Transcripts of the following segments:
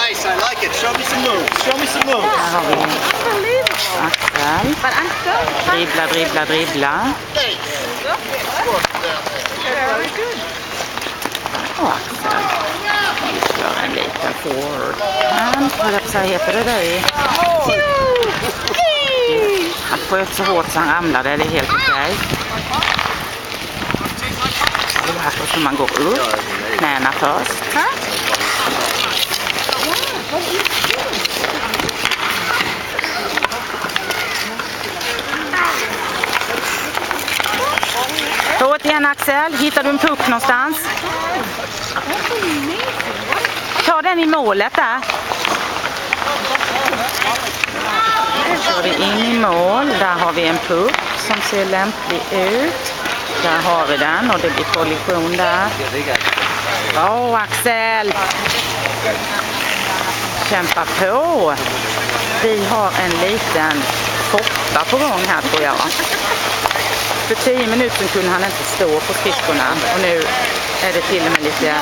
Nice, I like it. Show me some moves. Show me some moves. Här har vi Axel. Dribbla. Och Axel gör en liten forward. Vad heter det där? Han sköt så hårt så han ramlade, det är helt okej. Det här så man går upp, knäna först. Återigen Axel, hittar du en puck någonstans? Ta den i målet där. Så går vi in i mål, där har vi en puck som ser lämplig ut. Där har vi den och det blir kollision där. Bra Axel! Kämpa på! Vi har en liten koppa på gång här tror jag. För 10 minuter kunde han inte stå på skridskorna och nu är det till och med lite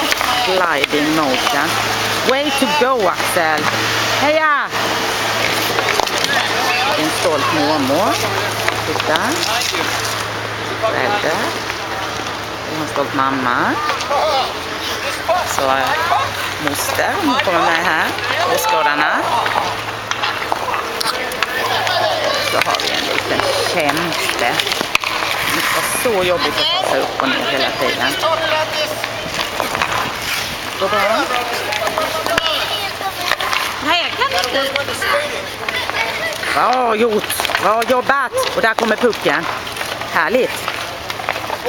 gliding motion. Way to go Axel! Heja! En stolt mormor. Titta. Förälder. Och en stolt mamma. Så moster, hon kommer med här. Åskådarna. Så har vi en liten kämpe. Det var så jobbigt att ta sig upp och ner hela tiden. Går bra? Nej, jag kan inte. Bra gjort. Bra jobbat. Och där kommer pucken. Härligt.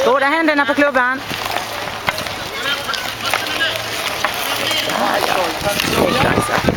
Båda händerna på klubban. Ja.